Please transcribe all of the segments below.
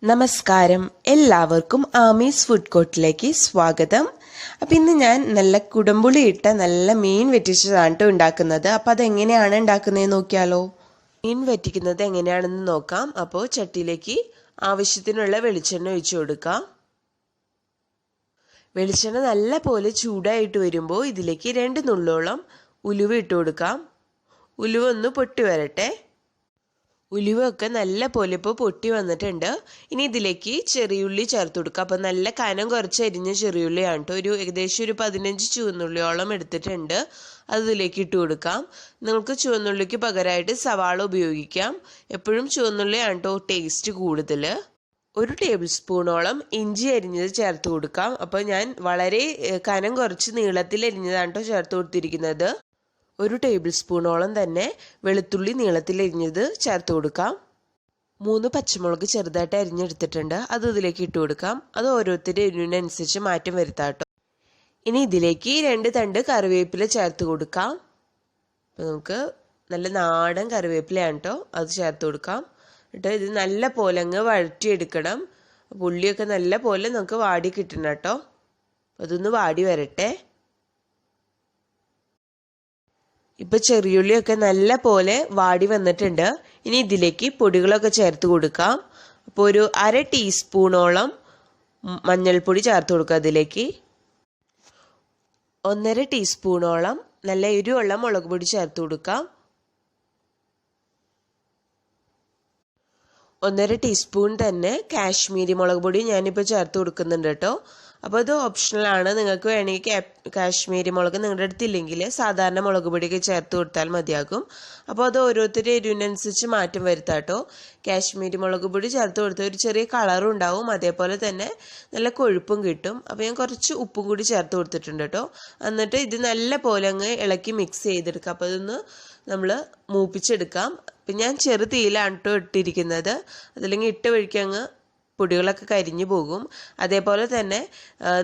നമസ്കാരം, എല്ലാവർക്കും ആമീസ് ഫുഡ് കോർട്ടിലേക്ക് സ്വാഗതം. അപ്പം ഇന്ന് ഞാൻ നല്ല കുടംപുളി ഇട്ട നല്ല മീൻ വറ്റിച്ചതാണ് കേട്ടോ ഉണ്ടാക്കുന്നത്. അപ്പം അതെങ്ങനെയാണ് ഉണ്ടാക്കുന്നത് നോക്കിയാലോ. മീൻ വറ്റിക്കുന്നത് എങ്ങനെയാണെന്ന് നോക്കാം. അപ്പോൾ ചട്ടിയിലേക്ക് ആവശ്യത്തിനുള്ള വെളിച്ചെണ്ണ ഒഴിച്ചു കൊടുക്കാം. വെളിച്ചെണ്ണ നല്ല പോലെ ചൂടായിട്ട് വരുമ്പോൾ ഇതിലേക്ക് 2 നുള്ളോളം ഉലുവ ഇട്ട് കൊടുക്കാം. ഉലുവ ഒന്ന് പൊട്ടി വരട്ടെ. ഉലുവയൊക്കെ നല്ല പോലെ ഇപ്പോൾ പൊട്ടി വന്നിട്ടുണ്ട്. ഇനി ഇതിലേക്ക് ചെറിയുള്ളി ചേർത്ത് കൊടുക്കുക. അപ്പോൾ നല്ല കനം കുറച്ച് അരിഞ്ഞ ചെറിയുള്ളിയാണ് കേട്ടോ. ഏകദേശം ഒരു 15 ചുവന്നുള്ളിയോളം എടുത്തിട്ടുണ്ട്. അത് ഇതിലേക്ക് ഇട്ട് കൊടുക്കാം. നിങ്ങൾക്ക് ചുവന്നുള്ളിക്ക് പകരമായിട്ട് സവാള ഉപയോഗിക്കാം. എപ്പോഴും ചുവന്നുള്ളിയാണ് കേട്ടോ ടേസ്റ്റ് കൂടുതൽ. 1 ടേബിൾ സ്പൂണോളം ഇഞ്ചി അരിഞ്ഞത് ചേർത്ത് കൊടുക്കാം. അപ്പോൾ ഞാൻ വളരെ കനം കുറച്ച് നീളത്തിൽ അരിഞ്ഞതാണ് കേട്ടോ ചേർത്ത് കൊടുത്തിരിക്കുന്നത്. 1 ടേബിൾ സ്പൂണോളം തന്നെ വെളുത്തുള്ളി നീളത്തിൽ അരിഞ്ഞത് ചേർത്ത് കൊടുക്കാം. 3 പച്ചമുളക് ചെറുതായിട്ട് അരിഞ്ഞെടുത്തിട്ടുണ്ട്. അത് ഇതിലേക്ക് ഇട്ട് കൊടുക്കാം. അത് ഓരോരുത്തരുടെ എരിവിനനുസരിച്ച് മാറ്റം വരുത്താം കേട്ടോ. ഇനി ഇതിലേക്ക് 2 തണ്ട് കറിവേപ്പില ചേർത്ത് കൊടുക്കാം. അപ്പോൾ നമുക്ക് നല്ല നാടൻ കറിവേപ്പിലയാണ് കേട്ടോ, അത് ചേർത്ത് കൊടുക്കാം. എന്നിട്ട് ഇത് നല്ല പോലെ അങ്ങ് വഴറ്റിയെടുക്കണം. ഉള്ളിയൊക്കെ നല്ല പോലെ നമുക്ക് വാടി കിട്ടണം കേട്ടോ. അതൊന്ന് വാടി വരട്ടെ. ഇപ്പം ചെറിയുള്ളിയൊക്കെ നല്ല പോലെ വാടി വന്നിട്ടുണ്ട്. ഇനി ഇതിലേക്ക് പൊടികളൊക്കെ ചേർത്ത് കൊടുക്കാം. അപ്പോൾ ഒരു 1/2 ടീസ്പൂണോളം മഞ്ഞൾപ്പൊടി ചേർത്ത് കൊടുക്കുക. അതിലേക്ക് 1/2 ടീസ്പൂണോളം നല്ല എരിവുള്ള മുളക് പൊടി ചേർത്ത് കൊടുക്കാം. 1/2 ടീസ്പൂൺ തന്നെ കാശ്മീരി മുളക് പൊടി ഞാനിപ്പോൾ ചേർത്ത് കൊടുക്കുന്നുണ്ട് കേട്ടോ. അപ്പോൾ അത് ഓപ്ഷണലാണ്. നിങ്ങൾക്ക് വേണമെങ്കിൽ കാശ്മീരി മുളക് നിങ്ങളുടെ അടുത്തില്ലെങ്കിൽ സാധാരണ മുളക് പൊടിയൊക്കെ ചേർത്ത് കൊടുത്താൽ മതിയാകും. അപ്പോൾ അത് ഓരോരുത്തരുടെ എരിവിനനുസരിച്ച് മാറ്റം വരുത്താം കേട്ടോ. കാശ്മീരി മുളക് പൊടി ചേർത്ത് കൊടുത്താൽ ഒരു ചെറിയ കളറും ഉണ്ടാവും, അതേപോലെ തന്നെ നല്ല കൊഴുപ്പും കിട്ടും. അപ്പോൾ ഞാൻ കുറച്ച് ഉപ്പും കൂടി ചേർത്ത് കൊടുത്തിട്ടുണ്ട് കേട്ടോ. എന്നിട്ട് ഇത് നല്ല പോലെ അങ്ങ് ഇളക്കി മിക്സ് ചെയ്തെടുക്കാം. അപ്പോൾ അതൊന്ന് നമ്മൾ മൂപ്പിച്ചെടുക്കാം. അപ്പം ഞാൻ ചെറു തീയിലാണ് കേട്ടോ ഇട്ടിരിക്കുന്നത്. അതല്ലെങ്കിൽ ഇട്ട വഴിക്ക് അങ്ങ് പൊടികളൊക്കെ കരിഞ്ഞു പോകും. അതേപോലെ തന്നെ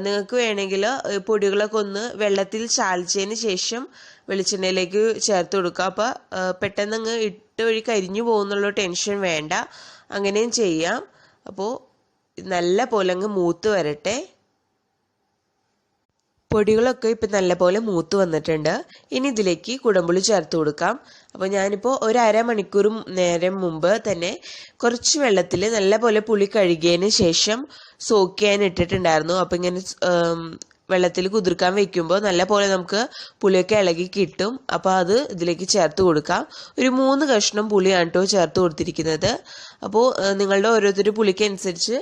നിങ്ങൾക്ക് വേണമെങ്കിൽ പൊടികളൊക്കെ ഒന്ന് വെള്ളത്തിൽ ചാലിച്ചതിന് ശേഷം വെളിച്ചെണ്ണയിലേക്ക് ചേർത്ത് കൊടുക്കുക. അപ്പോൾ പെട്ടെന്ന് അങ്ങ് ഇട്ട വഴി കരിഞ്ഞു പോകുന്നുള്ള ടെൻഷൻ വേണ്ട, അങ്ങനെയും ചെയ്യാം. അപ്പോൾ നല്ല പോലെ അങ്ങ് മൂത്ത് വരട്ടെ. പൊടികളൊക്കെ ഇപ്പം നല്ലപോലെ മൂത്ത് വന്നിട്ടുണ്ട്. ഇനി ഇതിലേക്ക് കുടംപുളി ചേർത്ത് കൊടുക്കാം. അപ്പോൾ ഞാനിപ്പോൾ ഒരു അരമണിക്കൂർ നേരം മുമ്പ് തന്നെ കുറച്ച് വെള്ളത്തിൽ നല്ലപോലെ പുളി കഴുകിയതിന് ശേഷം സോക്ക് ചെയ്യാൻ ഇട്ടിട്ടുണ്ടായിരുന്നു. അപ്പോൾ ഇങ്ങനെ വെള്ളത്തിൽ കുതിർക്കാൻ വെക്കുമ്പോൾ നല്ല പോലെ നമുക്ക് പുളിയൊക്കെ ഇളകി കിട്ടും. അപ്പോൾ അത് ഇതിലേക്ക് ചേർത്ത് കൊടുക്കാം. ഒരു 3 കഷ്ണം പുളിയാണ് കേട്ടോ ചേർത്ത് കൊടുത്തിരിക്കുന്നത്. അപ്പോൾ നിങ്ങളുടെ ഓരോരുത്തരുടെ പുളിക്ക് അനുസരിച്ച്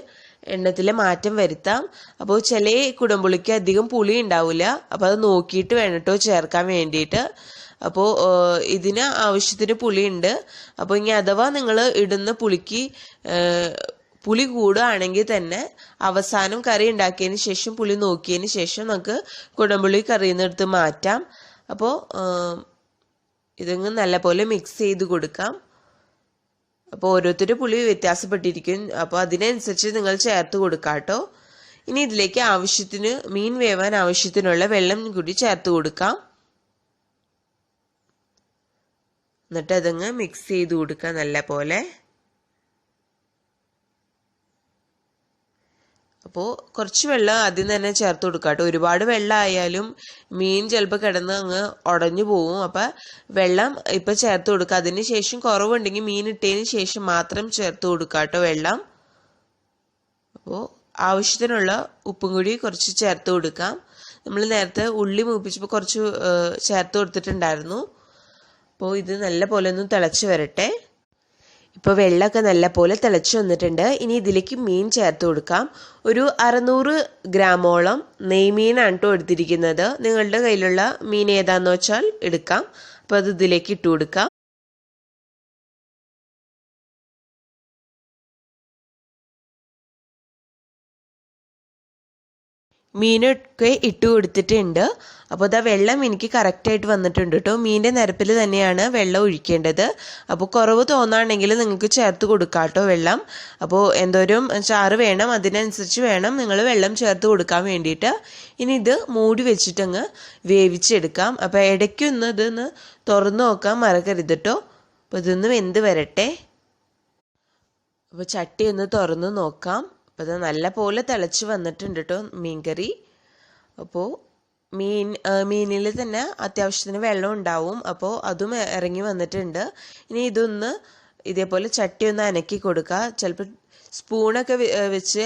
എണ്ണത്തിലെ മാറ്റം വരുത്താം. അപ്പോൾ ചില കുടംപുളിക്ക് അധികം പുളി ഉണ്ടാവില്ല. അപ്പോൾ അത് നോക്കിയിട്ട് വേണം കേട്ടോ ചേർക്കാൻ വേണ്ടിയിട്ട്. അപ്പോൾ ഇതിന് ആവശ്യത്തിന് പുളിയുണ്ട്. അപ്പോൾ ഇനി അഥവാ നിങ്ങൾ ഇടുന്ന പുളിക്ക് പുളി കൂടുകയാണെങ്കിൽ തന്നെ അവസാനം കറി ഉണ്ടാക്കിയതിന് ശേഷം പുളി നോക്കിയതിന് ശേഷം നമുക്ക് കുടംപുളി കറിയിൽ നിന്ന് എടുത്ത് മാറ്റാം. അപ്പോൾ ഇതങ്ങ് നല്ലപോലെ മിക്സ് ചെയ്ത് കൊടുക്കാം. അപ്പോൾ ഓരോരുത്തരുടെ പുളി വ്യത്യാസപ്പെട്ടിരിക്കും. അപ്പോൾ അതിനനുസരിച്ച് നിങ്ങൾ ചേർത്ത് കൊടുക്കാം കേട്ടോ. ഇനി ഇതിലേക്ക് ആവശ്യത്തിന് മീൻ വേവാൻ ആവശ്യത്തിനുള്ള വെള്ളം കൂടി ചേർത്ത് കൊടുക്കാം. എന്നിട്ട് അതങ്ങ് മിക്സ് ചെയ്ത് കൊടുക്കാം നല്ല പോലെ. അപ്പോൾ കുറച്ച് വെള്ളം ആദ്യം തന്നെ ചേർത്ത് കൊടുക്കാം കേട്ടോ. ഒരുപാട് വെള്ളം ആയാലും മീൻ ചിലപ്പോൾ കിടന്ന് അങ്ങ് ഉടഞ്ഞു പോകും. അപ്പം വെള്ളം ഇപ്പം ചേർത്ത് കൊടുക്കുക. അതിന് ശേഷം കുറവുണ്ടെങ്കിൽ മീൻ ഇട്ടതിന് ശേഷം മാത്രം ചേർത്ത് കൊടുക്കാം കേട്ടോ വെള്ളം. അപ്പോൾ ആവശ്യത്തിനുള്ള ഉപ്പും കൂടി കുറച്ച് ചേർത്ത് കൊടുക്കാം. നമ്മൾ നേരത്തെ ഉള്ളി മൂപ്പിച്ചപ്പോൾ കുറച്ച് ചേർത്ത് കൊടുത്തിട്ടുണ്ടായിരുന്നു. അപ്പോൾ ഇത് നല്ല പോലെ ഒന്ന് തിളച്ച് വരട്ടെ. ഇപ്പോൾ വെള്ളമൊക്കെ നല്ല പോലെ തിളച്ച് വന്നിട്ടുണ്ട്. ഇനി ഇതിലേക്ക് മീൻ ചേർത്ത് കൊടുക്കാം. ഒരു 600 ഗ്രാമോളം നെയ്മീനാണ് കേട്ടോ എടുത്തിരിക്കുന്നത്. നിങ്ങളുടെ കയ്യിലുള്ള മീൻ ഏതാണെന്ന് വെച്ചാൽ എടുക്കാം. അപ്പോൾ അത് ഇതിലേക്ക് ഇട്ട് കൊടുക്കാം. മീനൊക്കെ ഇട്ട് കൊടുത്തിട്ടുണ്ട്. അപ്പോൾ അതാ വെള്ളം എനിക്ക് കറക്റ്റായിട്ട് വന്നിട്ടുണ്ട് കേട്ടോ. മീനിൻ്റെ നിരപ്പിൽ തന്നെയാണ് വെള്ളം ഒഴിക്കേണ്ടത്. അപ്പോൾ കുറവ് തോന്നുകയാണെങ്കിൽ നിങ്ങൾക്ക് ചേർത്ത് കൊടുക്കാം കേട്ടോ വെള്ളം. അപ്പോൾ എന്തോരം ചാറ് വേണം അതിനനുസരിച്ച് വേണം നിങ്ങൾ വെള്ളം ചേർത്ത് കൊടുക്കാൻ വേണ്ടിയിട്ട്. ഇനി ഇത് മൂടി വെച്ചിട്ടങ്ങ് വേവിച്ചെടുക്കാം. അപ്പോൾ ഇടയ്ക്കൊന്ന് ഇതൊന്ന് തുറന്ന് നോക്കാൻ മറക്കരുത് കേട്ടോ. അപ്പോൾ ഇതൊന്ന് വെന്ത് വരട്ടെ. അപ്പോൾ ചട്ടി ഒന്ന് തുറന്ന് നോക്കാം. അപ്പോൾ ഇത് നല്ല പോലെ തിളച്ച് വന്നിട്ടുണ്ട് കേട്ടോ മീൻ കറി. അപ്പോൾ മീനിൽ തന്നെ അത്യാവശ്യത്തിന് വെള്ളം ഉണ്ടാവും. അപ്പോൾ അതും ഇറങ്ങി വന്നിട്ടുണ്ട്. ഇനി ഇതൊന്ന് ഇതേപോലെ ചട്ടി ഒന്ന് അനക്കി കൊടുക്കുക. ചിലപ്പോൾ സ്പൂണൊക്കെ വെച്ച്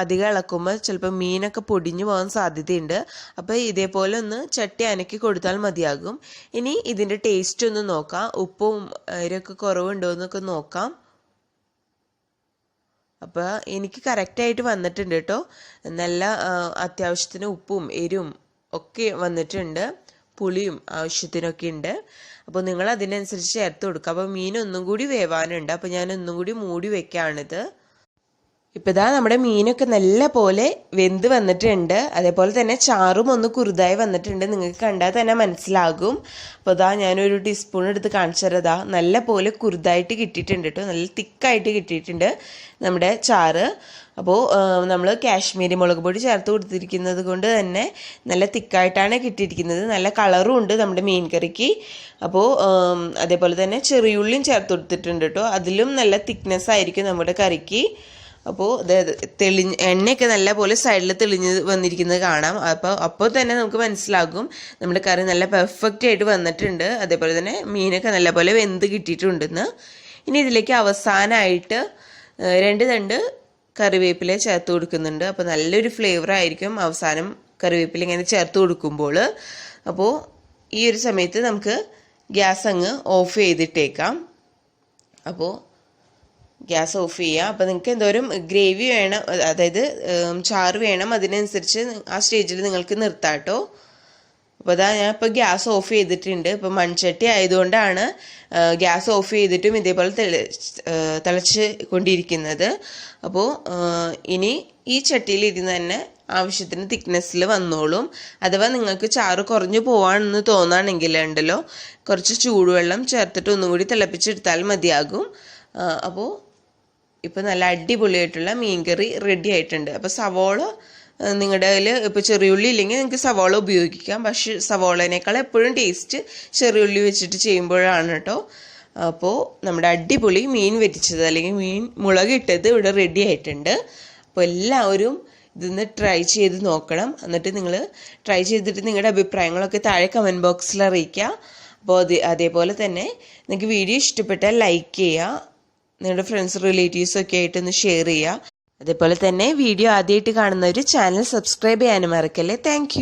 അധികം ഇളക്കുമ്പോൾ ചിലപ്പോൾ മീനൊക്കെ പൊടിഞ്ഞു പോകാൻ സാധ്യതയുണ്ട്. അപ്പോൾ ഇതേപോലെ ഒന്ന് ചട്ടി അനക്കി കൊടുത്താൽ മതിയാകും. ഇനി ഇതിൻ്റെ ടേസ്റ്റ് ഒന്ന് നോക്കാം. ഉപ്പും ഇതിലൊക്കെ കുറവുണ്ടോ എന്നൊക്കെ നോക്കാം. അപ്പോൾ എനിക്ക് കറക്റ്റായിട്ട് വന്നിട്ടുണ്ട് കേട്ടോ. നല്ല അത്യാവശ്യത്തിന് ഉപ്പും എരിവും ഒക്കെ വന്നിട്ടുണ്ട്. പുളിയും ആവശ്യത്തിനൊക്കെ ഉണ്ട്. അപ്പോൾ നിങ്ങൾ അതിനനുസരിച്ച് ചേർത്ത് കൊടുക്കുക. അപ്പോൾ മീൻ ഒന്നും കൂടി വേവാനുണ്ട്. അപ്പോൾ ഞാൻ ഒന്നും കൂടി മൂടി വെക്കുകയാണിത്. ഇപ്പോൾ ഇതാ നമ്മുടെ മീനൊക്കെ നല്ല പോലെ വെന്ത് വന്നിട്ടുണ്ട്. അതേപോലെ തന്നെ ചാറും ഒന്ന് കുറുതായി വന്നിട്ടുണ്ട്. നിങ്ങൾക്ക് കണ്ടാൽ തന്നെ മനസ്സിലാകും. അപ്പോൾ ഇതാ ഞാനൊരു ടീസ്പൂൺ എടുത്ത് കാണിച്ചു തരാം. നല്ല പോലെ കുറുതായിട്ട് കിട്ടിയിട്ടുണ്ട് കേട്ടോ. നല്ല തിക്കായിട്ട് കിട്ടിയിട്ടുണ്ട് നമ്മുടെ ചാറ്. അപ്പോൾ നമ്മൾ കാശ്മീരി മുളക് പൊടി ചേർത്ത് കൊടുത്തിരിക്കുന്നത് കൊണ്ട് തന്നെ നല്ല തിക്കായിട്ടാണ് കിട്ടിയിരിക്കുന്നത്. നല്ല കളറും ഉണ്ട് നമ്മുടെ മീൻ കറിക്ക്. അപ്പോൾ അതേപോലെ തന്നെ ചെറിയുള്ളിയും ചേർത്ത് കൊടുത്തിട്ടുണ്ട് കേട്ടോ. അതിലും നല്ല തിക്നെസ് ആയിരിക്കും നമ്മുടെ കറിക്ക്. അപ്പോൾ എണ്ണയൊക്കെ നല്ല പോലെ സൈഡിൽ തെളിഞ്ഞ് വന്നിരിക്കുന്നത് കാണാം. അപ്പോൾ തന്നെ നമുക്ക് മനസ്സിലാകും നമ്മുടെ കറി നല്ല പെർഫെക്റ്റ് ആയിട്ട് വന്നിട്ടുണ്ട്. അതേപോലെ തന്നെ മീനൊക്കെ നല്ല പോലെ വെന്ത് കിട്ടിയിട്ടുണ്ടെന്ന്. ഇനി ഇതിലേക്ക് അവസാനമായിട്ട് 2 തണ്ട് കറിവേപ്പില ചേർത്ത് കൊടുക്കുന്നുണ്ട്. അപ്പോൾ നല്ലൊരു ഫ്ലേവർ ആയിരിക്കും അവസാനം കറിവേപ്പില ഇങ്ങനെ ചേർത്ത് കൊടുക്കുമ്പോൾ. അപ്പോൾ ഈ ഒരു സമയത്ത് നമുക്ക് ഗ്യാസ് അങ്ങ് ഓഫ് ചെയ്തിട്ടേക്കാം. അപ്പോൾ ഗ്യാസ് ഓഫ് ചെയ്യുക. അപ്പോൾ നിങ്ങൾക്ക് എന്തോരം ഗ്രേവി വേണം, അതായത് ചാറ് വേണം, അതിനനുസരിച്ച് ആ സ്റ്റേജിൽ നിങ്ങൾക്ക് നിർത്താം കേട്ടോ. അപ്പോൾ അതാ ഞാൻ ഇപ്പോൾ ഗ്യാസ് ഓഫ് ചെയ്തിട്ടുണ്ട്. ഇപ്പോൾ മൺചട്ടി ആയതുകൊണ്ടാണ് ഗ്യാസ് ഓഫ് ചെയ്തിട്ടും ഇതേപോലെ തിളച്ച് കൊണ്ടിരിക്കുന്നത്. അപ്പോൾ ഇനി ഈ ചട്ടിയിൽ ഇരുന്ന് തന്നെ ആവശ്യത്തിന് തിക്നെസ്സിൽ വന്നോളും. അഥവാ നിങ്ങൾക്ക് ചാറ് കുറഞ്ഞു പോവാണെന്ന് തോന്നുകയാണെങ്കിൽ ഉണ്ടല്ലോ, കുറച്ച് ചൂടുവെള്ളം ചേർത്തിട്ട് ഒന്നും കൂടി തിളപ്പിച്ചെടുത്താൽ മതിയാകും. അപ്പോൾ ഇപ്പോൾ നല്ല അടിപൊളിയായിട്ടുള്ള മീൻ കറി റെഡി ആയിട്ടുണ്ട്. അപ്പോൾ സവോള നിങ്ങളുടെ കയ്യിൽ ഇപ്പോൾ ചെറിയുള്ളി ഇല്ലെങ്കിൽ നിങ്ങൾക്ക് സവോള ഉപയോഗിക്കാം. പക്ഷേ സവോളേനേക്കാൾ എപ്പോഴും ടേസ്റ്റ് ചെറിയുള്ളി വെച്ചിട്ട് ചെയ്യുമ്പോഴാണ് കേട്ടോ. അപ്പോൾ നമ്മുടെ അടിപൊളി മീൻ വറ്റിച്ചത് അല്ലെങ്കിൽ മീൻ മുളകിട്ടത് ഇവിടെ റെഡി ആയിട്ടുണ്ട്. അപ്പോൾ എല്ലാവരും ഇതൊന്ന് ട്രൈ ചെയ്ത് നോക്കണം. എന്നിട്ട് നിങ്ങൾ ട്രൈ ചെയ്തിട്ട് നിങ്ങളുടെ അഭിപ്രായങ്ങളൊക്കെ താഴെ കമൻറ്റ് ബോക്സിൽ അറിയിക്കുക. അപ്പോൾ അതേപോലെ തന്നെ നിങ്ങൾക്ക് വീഡിയോ ഇഷ്ടപ്പെട്ടാൽ ലൈക്ക് ചെയ്യുക. നിങ്ങളുടെ ഫ്രണ്ട്സ് റിലേറ്റീവ്സൊക്കെ ആയിട്ടൊന്ന് ഷെയർ ചെയ്യുക. അതേപോലെ തന്നെ വീഡിയോ ആദ്യമായിട്ട് കാണുന്നവർ ചാനൽ സബ്സ്ക്രൈബ് ചെയ്യാനും മറക്കല്ലേ. താങ്ക്